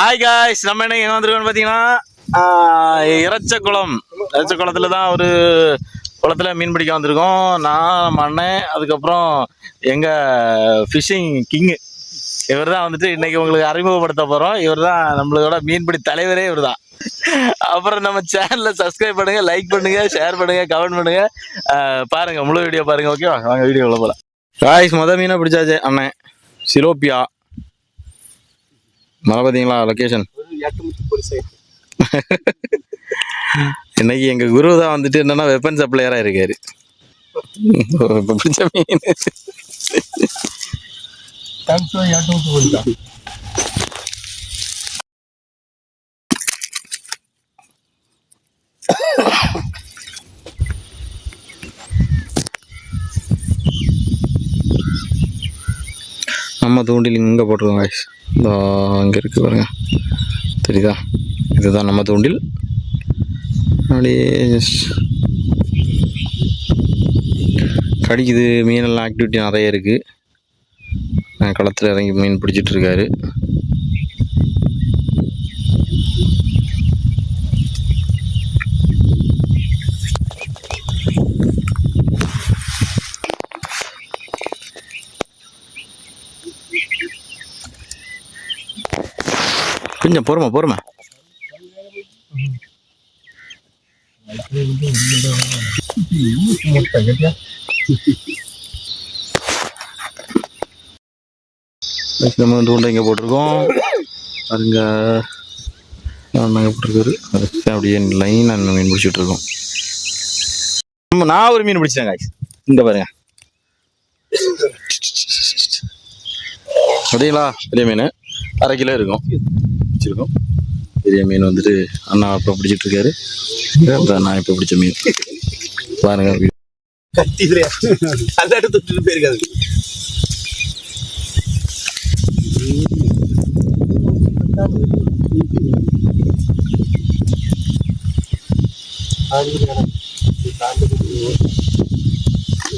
Hi guys, நம்ம என்ன எங்கே வந்திருக்கோம்னு பார்த்தீங்கன்னா இறச்சக்குளத்துல தான் ஒரு குளத்தில் மீன் பிடிக்க வந்திருக்கோம். நான் நம்ம அண்ணன், அதுக்கப்புறம் எங்கள் ஃபிஷிங் கிங்கு இவர் தான் வந்துட்டு இன்னைக்கு உங்களுக்கு அறிமுகப்படுத்த போகிறோம். இவர் தான் நம்மளோட மீன்பிடி தலைவரே இவர் தான். அப்புறம் நம்ம சேனலை சப்ஸ்கிரைப் பண்ணுங்க, லைக் பண்ணுங்க, ஷேர் பண்ணுங்க, கமெண்ட் பண்ணுங்க. பாருங்க, முழு வீடியோ பாருங்க. ஓகேவா? வாங்க வீடியோவில் போகலாம். காய்ஸ், மீனை பிடிச்சாச்சு அண்ணன். சிலோப்பியா மழை பார்த்தீங்களா? லொக்கேஷன் இன்னைக்கு எங்க குரு தான் வந்துட்டு என்னன்னா வெப்பன் சப்ளையரா இருக்காரு. பிடிச்ச மீன் நம்ம தூண்டில் இங்கே போட்டிருக்கோம் காய்ஸ். அங்கே இருக்கு பாருங்க, தெரியுதா? இதுதான் நம்ம தூண்டில். அப்படியே ஜஸ்ட் கடிக்குது. மீனெல்லாம் ஆக்டிவிட்டி நிறைய இருக்குது. களத்தில் இறங்கி மீன் பிடிச்சிட்டு இருக்காரு. கொஞ்சம் பொறுமை. நம்ம தூண்டை இங்கே போட்டிருக்கோம் பாருங்க. போட்டிருக்காரு. அப்படியே லைனாக மீன் பிடிச்சிட்டு இருக்கோம். நான் ஒரு மீன் பிடிச்சேன் காய்ஸ். இங்க பாருங்க, அப்படிங்களா? பெரிய மீன் 1/2 கிலோ இருக்கும் வச்சிருக்கோம். பெரிய மீன் வந்துட்டு அண்ணா இப்போ பிடிச்சிட்டு இருக்காரு. நான் இப்போ பிடிச்ச மீன் பாருங்க. போயிருக்காது.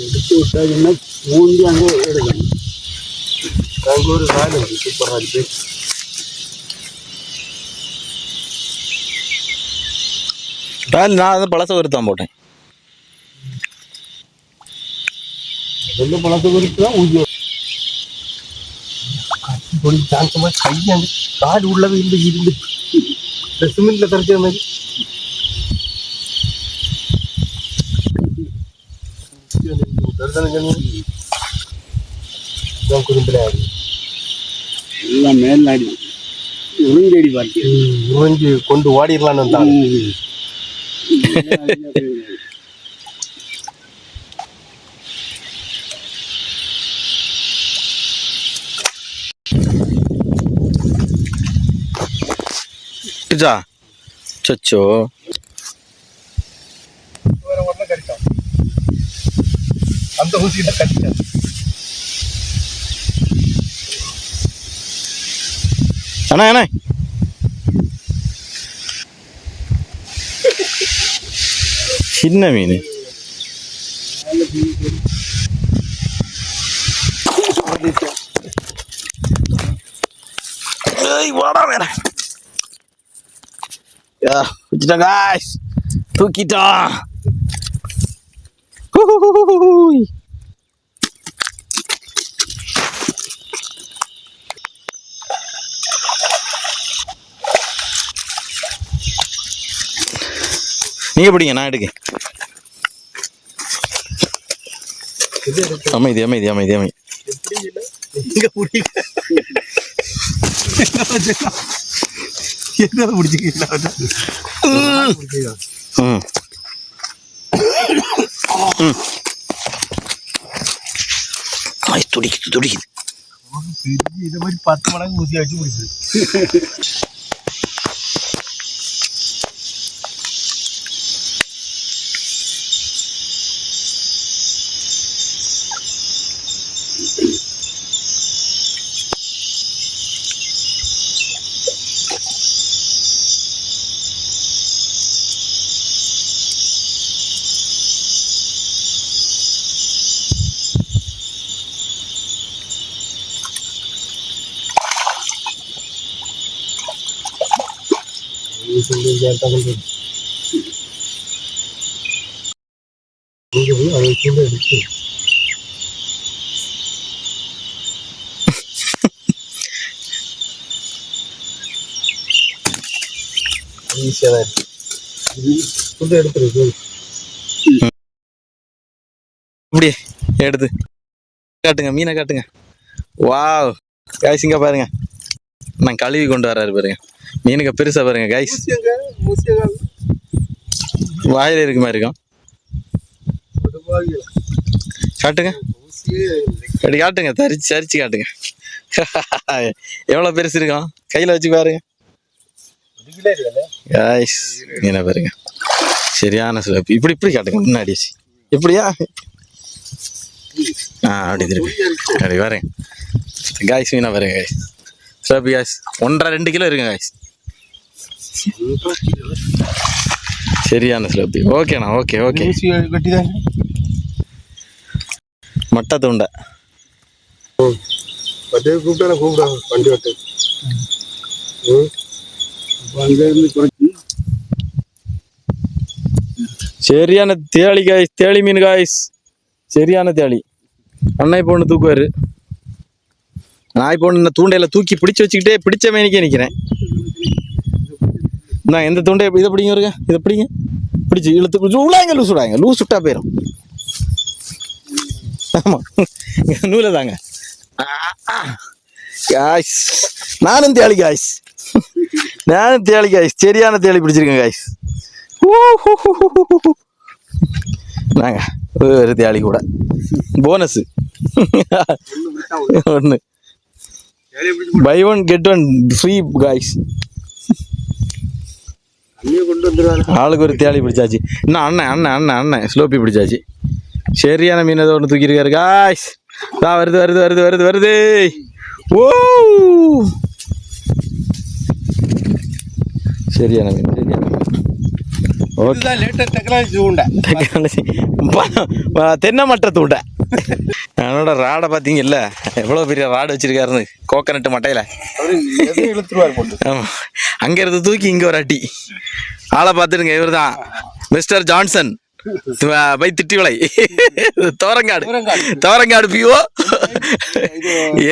எடுத்து விட்டாங்கன்னா மூஞ்சி அங்கே எடுக்கணும். அங்கே ஒரு காலம் சூப்பராக இருக்கு. நான் வந்து பழச வருத்தான் போட்டேன். பழச வருத்து தான் ஊதி பொடி சான்சமாக கையாண்டு காடு உள்ளவே இருந்து சிமெண்ட்ல கரைச்ச மாதிரி எல்லாம் மேலாடி உறிஞ்சடி பார்த்து உறிஞ்சி கொண்டு ஓடிடலான்னு வந்தாங்க. சச்சோ அந்த ஊசியில கட்டிட்டா அண்ணா சின்ன மீன். வாடா வேற வச்சுட்டான் காய்ஸ், தூக்கிட்டான். நீங்க பிடிங்க, நான் எடுக்க. அமைதி. துடிக்குது. இதை மாதிரி 10 மடங்கு ஊசி வச்சு பிடிக்குது. இப்படி எடுத்து காட்டுங்க, மீனை காட்டுங்க. வாவ் கைஸ், இங்க பாருங்க, நான் கழுவி கொண்டு வர்றாரு பாருங்க. மீனுக்கு பெருசா பாருங்க கைஸ், வாயில இருக்கு மாதிரி இருக்கும். காட்டுங்க, அப்படி காட்டுங்க, தரிச்சு சரிச்சு காட்டுங்க. எவ்வளவு பெருசு இருக்கும், கையில வச்சு பாருங்க கைஸ். மீனை பாருங்க, சரியான சிறப்பு. இப்படி இப்படி காட்டுங்க, முன்னாடி இப்படியா, அப்படி திருப்பி அப்படி பாருங்க காய்ஸ். மீனா பாருங்க காய்ஸ், சிறப்பு காய்ஸ். 1.5-2 கிலோ இருக்குங்க காய்ஸ், சரியான சிறப்பு. ஓகேண்ணா, ஓகே ஓகே. மட்டை தூண்டை கூப்பிடா வண்டி வட்டு. சரியான தேளி காய்ஸ், தேளி மீன் காய்ஸ், சரியான தேளி. அண்ணா இப்போ ஒன்று தூக்குவாரு, நான் இப்போ ஒன்று தூண்டையில தூக்கி பிடிச்சி வச்சுக்கிட்டே பிடிச்ச மேனிக்கே நிற்கிறேன். நான் எந்த தூண்டை இதை பிடிங்க இருக்க, இதை பிடிங்க, பிடிச்சி இழுத்து பிடிச்சி விடாங்க, லூஸ் விடாங்க, லூஸ் விட்டா போயிடும். ஆமாம், நூலை தாங்க காய்ஸ். நானும் தேளி காய்ஸ், நானும் தேளி காய்ஸ், சரியான தேளி பிடிச்சிருக்கேன் காய்ஸ். நாங்க ஒரு தேளி கூட போனஸ் ஒன்று, பை 1 get 1 ஃப்ரீ காய்ஸ். ஆளுக்கு ஒரு தேளி பிடிச்சாச்சு. இன்னும் அண்ணன் அண்ணன் அண்ணன் அண்ணன் ஸ்லோப்பி பிடிச்சாச்சு. சரியான மீன் ஏதோ ஒன்று தூக்கியிருக்காரு காய்ஸ். வருது வருது வருது வருது வருது. ஓ சரியான மீன், சரியான மீன். ஓகே, டெக்னாலஜி தென்னை மட்டை தூண்டை. என்னோட ராடை பார்த்தீங்கல்ல, எவ்வளோ பெரிய ராடு வச்சிருக்காருன்னு, கோகனட்டு மட்டையில். ஆமாம், அங்கே இருந்து தூக்கி இங்கே ஒரு அட்டி. ஆளை பார்த்துடுங்க, இவர் தான் mister Johnson by Thittivalai, Thorangadu, Thorangadu PO.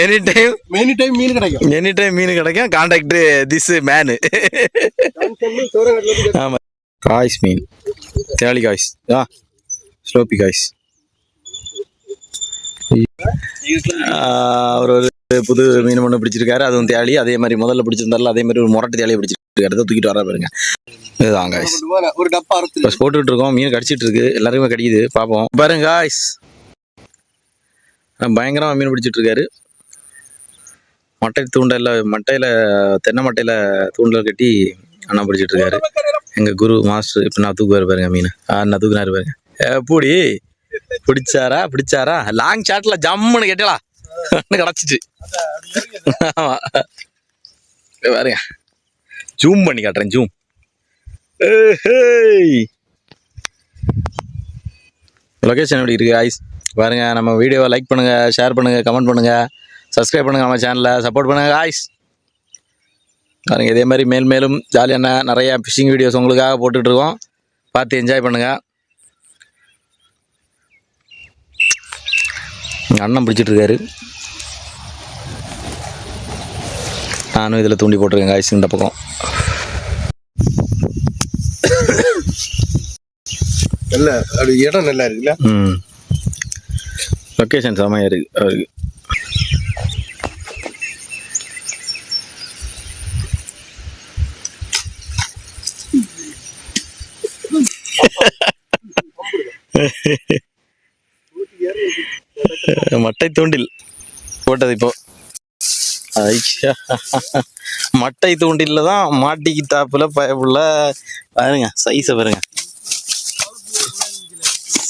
Any time மீன் கிடைக்கும், எனி டைம் மீன் கிடைக்கும். Contact this man. ஆமாம், காய்ஸ் மீன், தேளி காய்ஸ், ஸ்லோப்பி காய்ஸ். அவர் ஒரு புது மீன் ஒன்று பிடிச்சிருக்காரு, அதுவும் தேளி. அதே மாதிரி முதல்ல பிடிச்சிருந்தாலும் அதே மாதிரி ஒரு முரட்டு தேளியை பிடிச்சிருக்காரு, தூக்கிட்டு வர பாருங்க. இதுதான் காய்ஸ், ஒரு டப்பா போட்டுக்கிட்டு இருக்கோம். மீன் கடிச்சிட்டு இருக்கு, எல்லாருமே கடிக்குது, பார்ப்போம் பாருங்க காய்ஸ். பயங்கரமாக மீன் பிடிச்சிட்டு இருக்காரு. மட்டை தூண்டல்ல, மட்டையில் தென்னை மட்டையில் தூண்டல் கட்டி அண்ணா பிடிச்சிட்டு இருக்காரு. எங்கள் குரு மாஸ்டர் இப்போ நான் தூக்குவார் பாருங்க மீன். அண்ணா தூக்குனாரு பாருங்க. எப்படி பிடிச்சாரா பிடிச்சாரா, லாங் ஷாட்டில் ஜம்முன்னு கேட்டலாம் கிடச்சிட்டு. ஆமாம் பாருங்க, ஜூம் பண்ணி காட்டுறேன், ஜூம். லொகேஷன் எப்படி இருக்கு ஐஸ் பாருங்க. நம்ம வீடியோவை லைக் பண்ணுங்க, ஷேர் பண்ணுங்க, கமெண்ட் பண்ணுங்க, சப்ஸ்கிரைப் பண்ணுங்க, நம்ம சேனலை சப்போர்ட் பண்ணுங்க ஐஸ். பாருங்க, இதே மாதிரி மேல் மேலும் ஜாலியான நிறைய ஃபிஷிங் வீடியோஸ் உங்களுக்காக போட்டுட்டு இருக்கோம், பார்த்து என்ஜாய் பண்ணுங்க. அண்ணன் பிடிச்சிட்டு இருக்காரு, நானும் இதில் தூண்டி போட்டிருக்கேன் ஐஸ். இந்த பக்கம் நல்ல இடம் நல்லா இருக்குல்ல, லொக்கேஷன் செமையாக இருக்கு அவருக்கு. மட்டை தூண்டில் போட்டது இப்போ. மட்டை தூண்டில தான் மாட்டிக்கிட்டாப்புல பயப்புள்ள. பாருங்க சைஸை பாருங்க,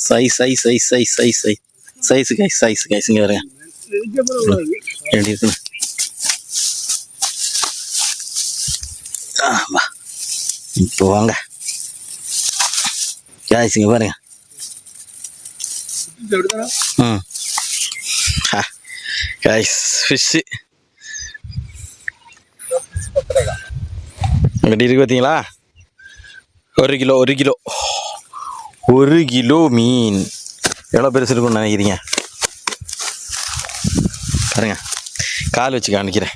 size size size size size size size guys, size guys. இங்கே பாருங்க எப்படி இருக்குன்னு. வா இப்போ வாங்க கைஸ், இங்கே பாருங்க. கைஸ் ஃபிஷ்ஷு எப்படி இருக்கு பார்த்தீங்களா? 1 கிலோ 1 கிலோ மீன் எவ்வளோ பெருசு இருக்கும்னு நினைக்கிறீங்க? பாருங்க, கால் வச்சு காமிக்கிறேன்.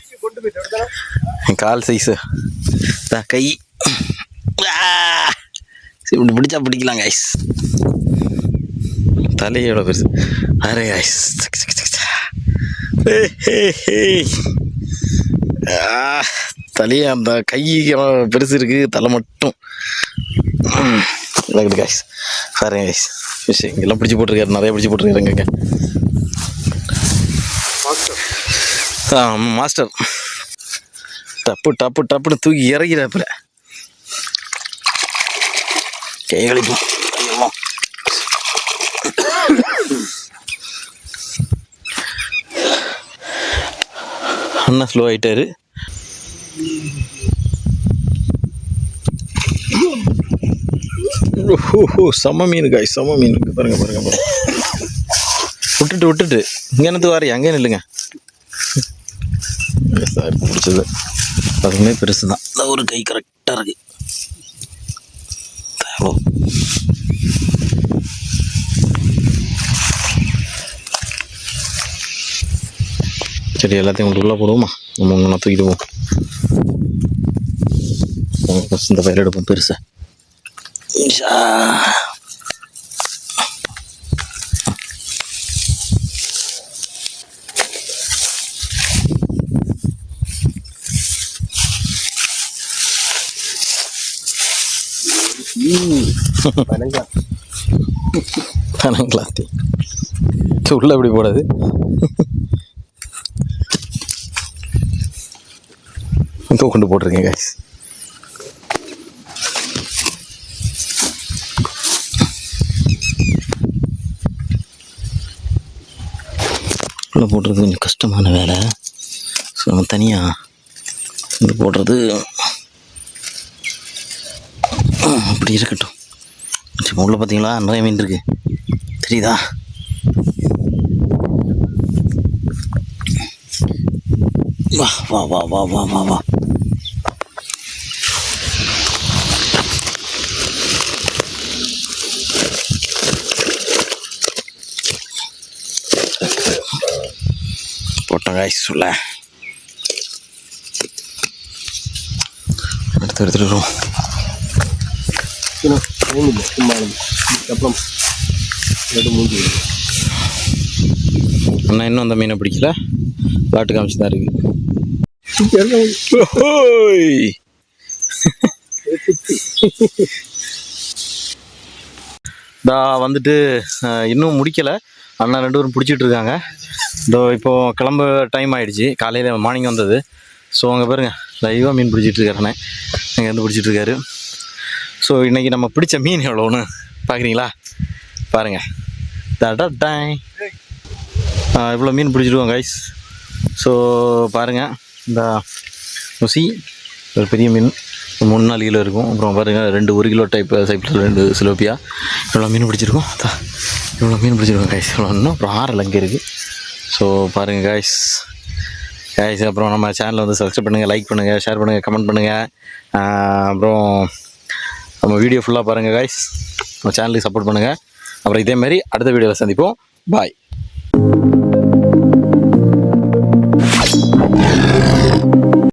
கால் சைஸு கை இப்படி பிடிச்சா பிடிக்கலாம் கைஸ். தலை எவ்வளோ பெருசு அரே கைஸ். தலையை அந்த கை பெருசு இருக்குது, தலை மட்டும் இருக்குது கைஸ். பாருங்க கைஸ், ஃபிஷ் இங்கெல்லாம் பிடிச்சி போட்டிருக்காரு, நிறைய பிடிச்சி போட்டிருக்காருங்க. மாஸ்டர் டப்புன்னு தூக்கி இறங்கிறாப்புல. கை கழிப்போம். அண்ணா ஸ்லோ ஆகிட்டாரு. செம்ம மீன் காய், செம்ம மீன். பாருங்க விட்டுட்டு இங்கே என்னத்து வாரி அங்கே நில்லுங்க. சார் பிடிச்சது அதுவுமே பெருசு தான். ஒரு கை கரெக்டாக இருக்கு. சரி, எல்லாத்தையும் உங்களுக்கு உள்ளே போடுவோமா? நம்ம ஒன்று தூக்கிடுவோம். இந்த பயிர் எடுப்போம் பெருசா. பனங்களாத்தி உள்ள எப்படி போடாது. கொண்டு போட்டிருக்கேன் guys. உள்ள போடுறது கொஞ்சம் கஷ்டமான வேலை. ஸோ நம்ம தனியாக இது போடுறது அப்படி இருக்கட்டும். சரி, உள்ள பார்த்தீங்களா நிறைய மீன் இருக்கு, தெரியுதா? வா வா வா வா வா வா வா. போட்டோம் காய்ஸ். உள்ள எடுத்துருவோம். அண்ணா இன்னும் அந்த மீனை பிடிக்கல, பாட்டு காமிச்சு தான் இருக்கு. வந்துட்டு இன்னும் முடிக்கலை. அண்ணா 2 பேரும் பிடிச்சிட்டு இருக்காங்க. இதோ இப்போது கிளம்ப டைம் ஆகிடுச்சு. காலையில் மார்னிங் வந்தது. ஸோ அங்கே பாருங்க, லைவாக மீன் பிடிச்சிட்டு இருக்காரு அண்ணன். அங்கே வந்து பிடிச்சிட்டு இருக்காரு. ஸோ இன்றைக்கி நம்ம பிடிச்ச மீன் எவ்வளோன்னு பார்க்குறீங்களா? பாருங்கள், டாய் இவ்வளோ மீன் பிடிச்சிருக்கோம் கைஸ். ஸோ பாருங்கள், இந்த நுசி ஒரு பெரிய மீன் 3-4 கிலோ இருக்கும். அப்புறம் பாருங்கள் 2 1 கிலோ டைப் சைப்பில் 2 சிலோப்பியா. இவ்வளோ மீன் பிடிச்சிருக்கோம். இவ்வளோ மீன் பிடிச்சிருக்கோம் கைஸ். இவ்வளோ இன்னும் அப்புறம் 6 அங்கே இருக்குது. ஸோ பாருங்கள் கைஸ். அப்புறம் நம்ம சேனலை வந்து சப்ஸ்கிரைப் பண்ணுங்கள், லைக் பண்ணுங்கள், ஷேர் பண்ணுங்கள், கமெண்ட் பண்ணுங்கள். அப்புறம் நம்ம வீடியோ ஃபுல்லாக பாருங்கள் கைஸ். நம்ம சேனலுக்கு சப்போர்ட் பண்ணுங்கள். அப்புறம் இதேமாதிரி அடுத்த வீடியோவில் சந்திப்போம். பாய்.